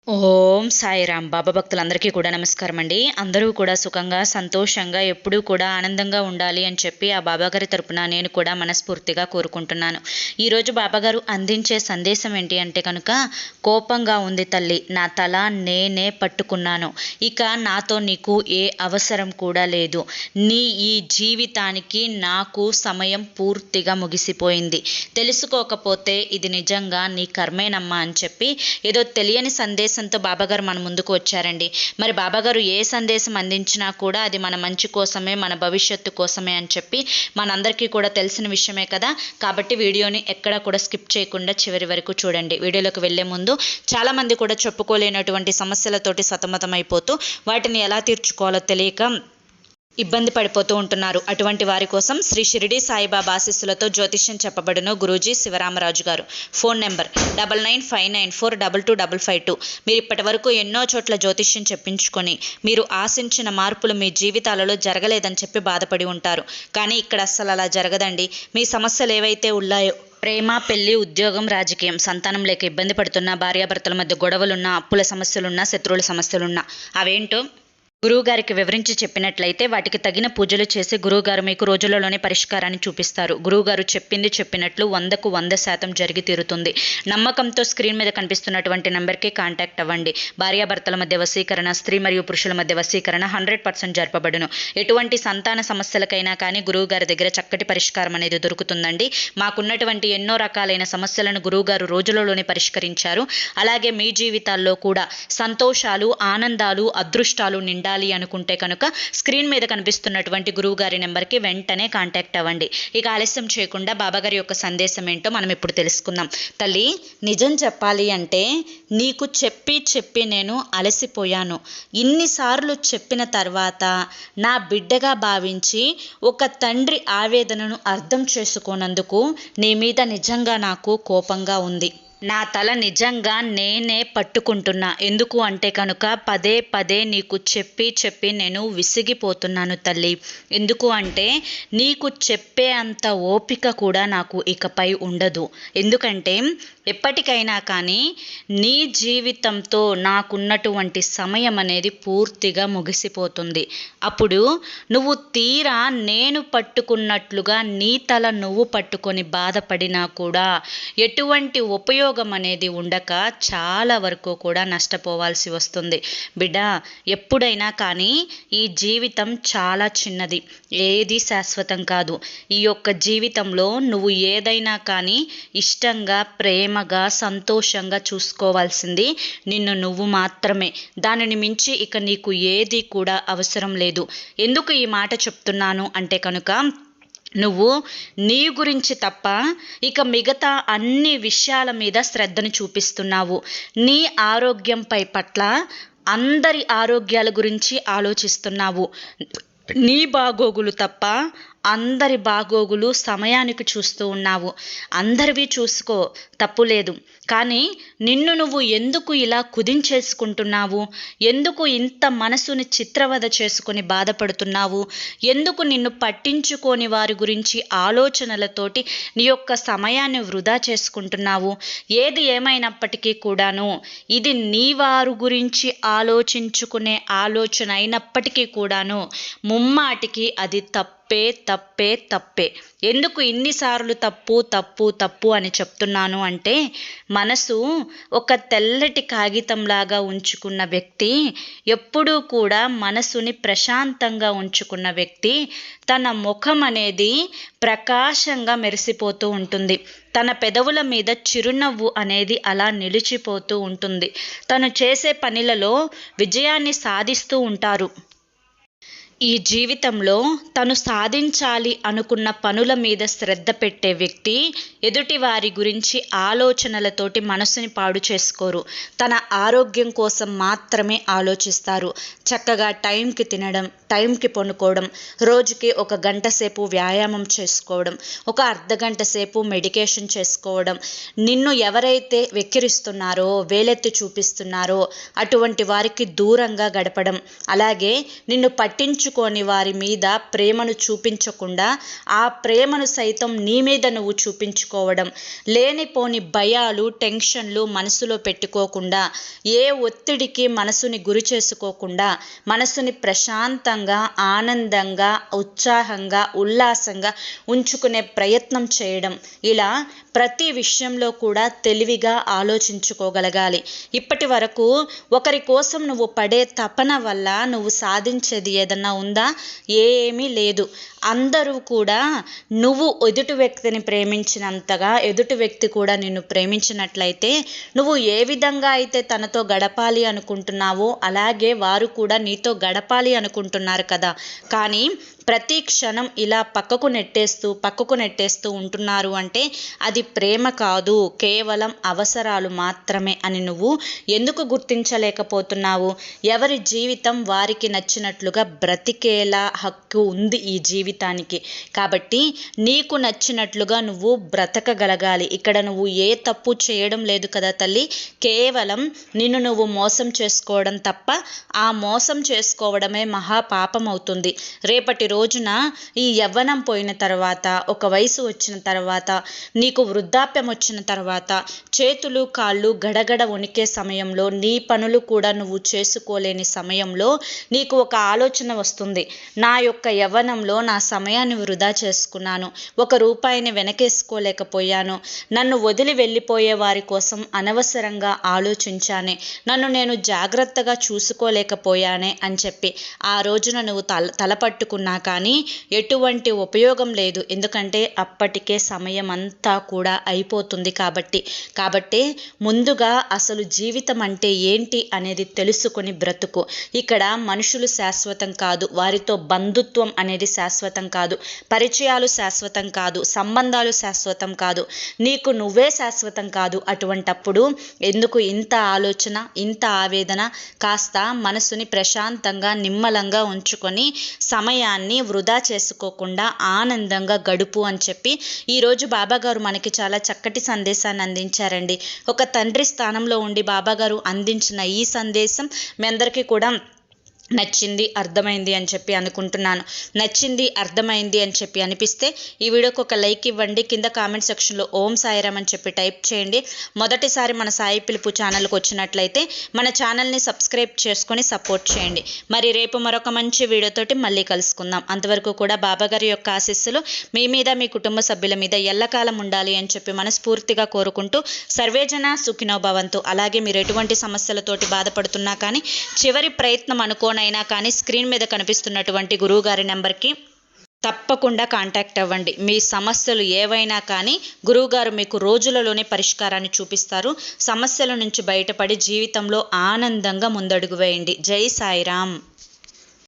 ఓం సాయిరామ్. బాబా భక్తులందరికీ కూడా నమస్కారం అండి. అందరూ కూడా సుఖంగా సంతోషంగా ఎప్పుడూ కూడా ఆనందంగా ఉండాలి అని చెప్పి ఆ బాబాగారి తరపున నేను కూడా మనస్ఫూర్తిగా కోరుకుంటున్నాను. ఈరోజు బాబాగారు అందించే సందేశం ఏంటి అంటే కనుక, కోపంగా ఉంది తల్లి, నా తల నేనే పట్టుకున్నాను, ఇక నాతో నీకు ఏ అవసరం కూడా లేదు, నీ ఈ జీవితానికి నాకు సమయం పూర్తిగా ముగిసిపోయింది, తెలుసుకోకపోతే ఇది నిజంగా నీ కర్మేనమ్మా అని చెప్పి ఏదో తెలియని సందేశంతో బాబాగారు మన ముందుకు వచ్చారండి. మరి బాబాగారు ఏ సందేశం అందించినా కూడా అది మన మంచి కోసమే, మన భవిష్యత్తు కోసమే అని చెప్పి మనందరికీ కూడా తెలిసిన విషయమే కదా. కాబట్టి వీడియోని ఎక్కడా కూడా స్కిప్ చేయకుండా చివరి వరకు చూడండి. వీడియోలోకి వెళ్లే ముందు చాలామంది కూడా చెప్పుకోలేనటువంటి సమస్యలతోటి సతమతమైపోతూ వాటిని ఎలా తీర్చుకోవాలో తెలియక ఇబ్బంది పడిపోతూ ఉంటున్నారు. అటువంటి వారి కోసం శ్రీ షిరిడి సాయిబాబా ఆశీస్సులతో జ్యోతిష్యం చెప్పబడును గురూజీ శివరామరాజు గారు. Phone number 9959422552. మీరు ఇప్పటి వరకు ఎన్నో చోట్ల జ్యోతిష్యం చెప్పించుకొని మీరు ఆశించిన మార్పులు మీ జీవితాలలో జరగలేదని చెప్పి బాధపడి ఉంటారు. కానీ ఇక్కడ అస్సలు అలా జరగదండి. మీ సమస్యలు ఏవైతే ఉన్నాయో, ప్రేమ, పెళ్లి, ఉద్యోగం, రాజకీయం, సంతానం లేక ఇబ్బంది పడుతున్నా, భార్యాభర్తల మధ్య గొడవలున్నా, అప్పుల సమస్యలున్నా, శత్రువుల సమస్యలున్నా అవేంటో గురువుగారికి వివరించి చెప్పినట్లయితే వాటికి తగిన పూజలు చేసి గురువుగారు మీకు రోజులలోనే పరిష్కారాన్ని చూపిస్తారు. గురువుగారు చెప్పింది చెప్పినట్లు 100కు 100% జరిగి తీరుతుంది. నమ్మకంతో స్క్రీన్ మీద కనిపిస్తున్నటువంటి నెంబర్కి కాంటాక్ట్ అవ్వండి. భార్యాభర్తల మధ్య వశీకరణ, స్త్రీ మరియు పురుషుల మధ్య వశీకరణ 100% జరపబడును. ఎటువంటి సంతాన సమస్యలకైనా కానీ గురువుగారి దగ్గర చక్కటి పరిష్కారం అనేది దొరుకుతుందండి. మాకున్నటువంటి ఎన్నో రకాలైన సమస్యలను గురువుగారు రోజులలోనే పరిష్కరించారు. అలాగే మీ జీవితాల్లో కూడా సంతోషాలు, ఆనందాలు, అదృష్టాలు నిండాలి అనుకుంటే కనుక స్క్రీన్ మీద కనిపిస్తున్నటువంటి గురువు గారి నెంబర్కి వెంటనే కాంటాక్ట్ అవ్వండి. ఇక ఆలస్యం చేయకుండా బాబాగారి యొక్క సందేశం ఏంటో మనం ఇప్పుడు తెలుసుకుందాం. తల్లి, నిజం చెప్పాలి అంటే నీకు చెప్పి నేను అలసిపోయాను. ఇన్నిసార్లు చెప్పిన తర్వాత నా బిడ్డగా భావించి ఒక తండ్రి ఆవేదనను అర్థం చేసుకోనందుకు నీ మీద నిజంగా నాకు కోపంగా ఉంది. నా తల నిజంగా నేనే పట్టుకుంటున్నా. ఎందుకు అంటే కనుక పదే పదే నీకు చెప్పి నేను విసిగిపోతున్నాను తల్లి. ఎందుకు అంటే నీకు చెప్పే అంత ఓపిక కూడా నాకు ఇకపై ఉండదు. ఎందుకంటే ఎప్పటికైనా కానీ నీ జీవితంతో నాకున్నటువంటి సమయం అనేది పూర్తిగా ముగిసిపోతుంది. అప్పుడు నువ్వు తీరా నేను పట్టుకున్నట్లుగా నీ తల నువ్వు పట్టుకొని బాధపడినా కూడా ఎటువంటి ఉపయోగం అనేది ఉండక చాలా వరకు కూడా నష్టపోవాల్సి వస్తుంది. బిడ్డ, ఎప్పుడైనా కానీ ఈ జీవితం చాలా చిన్నది, ఏది శాశ్వతం కాదు. ఈ యొక్క జీవితంలో నువ్వు ఏదైనా కానీ ఇష్టంగా, ప్రేమగా, సంతోషంగా చూసుకోవాల్సింది నిన్ను నువ్వు మాత్రమే. దానిని మించి ఇక నీకు ఏది కూడా అవసరం లేదు. ఎందుకు ఈ మాట చెప్తున్నాను అంటే కనుక, నువ్వు నీ గురించి తప్ప ఇక మిగతా అన్ని విషయాల మీద శ్రద్ధను చూపిస్తున్నావు. నీ ఆరోగ్యంపై పట్ల అందరి ఆరోగ్యాల గురించి ఆలోచిస్తున్నావు. నీ బాగోగులు తప్ప అందరి బాగోగులు సమయానికి చూస్తూ ఉన్నావు. అందరివి చూసుకో, తప్పు లేదు. కానీ నిన్ను నువ్వు ఎందుకు ఇలా కుదించేసుకుంటున్నావు? ఎందుకు ఇంత మనసుని చిత్రవద చేసుకొని బాధపడుతున్నావు? ఎందుకు నిన్ను పట్టించుకోని వారి గురించి ఆలోచనలతోటి నీ యొక్క సమయాన్ని వృధా చేసుకుంటున్నావు? ఏది ఏమైనప్పటికీ కూడాను ఇది నీ వారు గురించి ఆలోచించుకునే ఆలోచన అయినప్పటికీ కూడాను ముమ్మాటికి అది తప్పే. ఎందుకు ఇన్నిసార్లు తప్పు అని చెప్తున్నాను అంటే, మనసు ఒక తెల్లటి కాగితంలాగా ఉంచుకున్న వ్యక్తి, ఎప్పుడూ కూడా మనసుని ప్రశాంతంగా ఉంచుకున్న వ్యక్తి, తన ముఖం అనేది ప్రకాశంగా మెరిసిపోతూ ఉంటుంది. తన పెదవుల మీద చిరునవ్వు అనేది అలా నిలిచిపోతూ ఉంటుంది. తను చేసే పనులలో విజయాన్ని సాధిస్తూ ఉంటారు. ఈ జీవితంలో తను సాధించాలి అనుకున్న పనుల మీద శ్రద్ధ పెట్టే వ్యక్తి ఎదుటి వారి గురించి ఆలోచనలతోటి మనసుని పాడు చేసుకోరు. తన ఆరోగ్యం కోసం మాత్రమే ఆలోచిస్తారు. చక్కగా టైంకి తినడం, టైంకి పడుకోవడం, రోజుకి 1 గంట సేపు వ్యాయామం చేసుకోవడం, 1 అర్ధగంట సేపు మెడిటేషన్ చేసుకోవడం, నిన్ను ఎవరైతే వెక్కిరిస్తున్నారో, వేలెత్తి చూపిస్తున్నారో అటువంటి వారికి దూరంగా గడపడం, అలాగే నిన్ను పట్టించు పట్టించుకోని వారి మీద ప్రేమను చూపించకుండా ఆ ప్రేమను సైతం నీ మీద నువ్వు చూపించుకోవడం, లేనిపోని భయాలు టెన్షన్లు మనసులో పెట్టుకోకుండా, ఏ ఒత్తిడికి మనసుని గురి చేసుకోకుండా, మనసుని ప్రశాంతంగా ఆనందంగా ఉత్సాహంగా ఉల్లాసంగా ఉంచుకునే ప్రయత్నం చేయడం, ఇలా ప్రతి విషయంలో కూడా తెలివిగా ఆలోచించుకోగలగాలి. ఇప్పటి వరకు ఒకరి కోసం నువ్వు పడే తపన వల్ల నువ్వు సాధించేది ఏదన్నా ఉందా? ఏమీ లేదు. అందరూ కూడా నువ్వు ఎదుటి వ్యక్తిని ప్రేమించినంతగా ఎదుటి వ్యక్తి కూడా నిన్ను ప్రేమించినట్లయితే, నువ్వు ఏ విధంగా అయితే తనతో గడపాలి అనుకుంటున్నావో అలాగే వారు కూడా నీతో గడపాలి అనుకుంటున్నారు కదా. కానీ ప్రతి క్షణం ఇలా పక్కకు నెట్టేస్తూ ఉంటున్నారు అంటే అది ప్రేమ కాదు, కేవలం అవసరాలు మాత్రమే అని నువ్వు ఎందుకు గుర్తించలేకపోతున్నావు? ఎవరి జీవితం వారికి నచ్చినట్లుగా బ్రతికేలా హక్కు ఉంది ఈ జీవితానికి. కాబట్టి నీకు నచ్చినట్లుగా నువ్వు బ్రతకగలగాలి. ఇక్కడ నువ్వు ఏ తప్పు చేయడం లేదు కదా తల్లి. కేవలం నిన్ను నువ్వు మోసం చేసుకోవడం తప్ప ఆ మోసం చేసుకోవడమే మహాపాపం అవుతుంది. రేపటి రోజున ఈ యవ్వనం పోయిన తర్వాత, ఒక వయసు వచ్చిన తర్వాత, నీకు వృద్ధాప్యం వచ్చిన తర్వాత, చేతులు కాళ్ళు గడగడ వణికే సమయంలో, నీ పనులు కూడా నువ్వు చేసుకోలేని సమయంలో నీకు ఒక ఆలోచన వస్తుంది. నా యొక్క యవ్వనంలో నా సమయాన్ని వృధా చేసుకున్నాను, ఒక రూపాయిని వెనకేసుకోలేకపోయాను, నన్ను వదిలి వెళ్ళిపోయే వారి కోసం అనవసరంగా ఆలోచించానే, నన్ను నేను జాగ్రత్తగా చూసుకోలేకపోయానే అని చెప్పి ఆ రోజున నువ్వు తలపట్టుకున్నా కానీ ఎటువంటి ఉపయోగం లేదు. ఎందుకంటే అప్పటికే సమయం అంతా కూడా అయిపోతుంది కాబట్టి ముందుగా అసలు జీవితం అంటే ఏంటి అనేది తెలుసుకొని బ్రతుకు. ఇక్కడ మనుషులు శాశ్వతం కాదు, వారితో బంధుత్వం అనేది శాశ్వతం కాదు, పరిచయాలు శాశ్వతం కాదు, సంబంధాలు శాశ్వతం కాదు, నీకు నువ్వే శాశ్వతం కాదు. అటువంటప్పుడు ఎందుకు ఇంత ఆలోచన, ఇంత ఆవేదన? కాస్త మనసుని ప్రశాంతంగా నిమ్మలంగా ఉంచుకొని సమయాన్ని వృధా చేసుకోకుండా ఆనందంగా గడుపు అని చెప్పి ఈరోజు బాబాగారు మనకి చాలా చక్కటి సందేశాన్ని అందించారండి. ఒక తండ్రి స్థానంలో ఉండి బాబాగారు అందించిన ఈ సందేశం మీ అందరికీ కూడా నచ్చింది, అర్థమైంది అని చెప్పి అనుకుంటున్నాను. నచ్చింది, అర్థమైంది అని చెప్పి అనిపిస్తే ఈ వీడియోకి ఒక లైక్ ఇవ్వండి. కింద కామెంట్ సెక్షన్లో ఓం సాయిరామ్ అని చెప్పి టైప్ చేయండి. మొదటిసారి మన సాయి పిలుపు ఛానల్కి వచ్చినట్లయితే మన ఛానల్ని సబ్స్క్రైబ్ చేసుకొని సపోర్ట్ చేయండి. మరి రేపు మరొక మంచి వీడియోతోటి మళ్ళీ కలుసుకుందాం. అంతవరకు కూడా బాబాగారి యొక్క ఆశీస్సులు మీ మీద, మీ కుటుంబ సభ్యుల మీద ఎల్లకాలం ఉండాలి అని చెప్పి మనస్ఫూర్తిగా కోరుకుంటూ సర్వేజన సుఖినో భవంతు. అలాగే మీరు ఎటువంటి సమస్యలతోటి బాధపడుతున్నా కానీ, చివరి ప్రయత్నం అయినా కానీ స్క్రీన్ మీద కనిపిస్తున్నటువంటి గురువుగారి నెంబర్కి తప్పకుండా కాంటాక్ట్ అవ్వండి. మీ సమస్యలు ఏవైనా కానీ గురువుగారు మీకు రోజులలోనే పరిష్కారాన్ని చూపిస్తారు. సమస్యల నుంచి బయటపడి జీవితంలో ఆనందంగా ముందడుగు వేయండి. జై సాయిరామ్.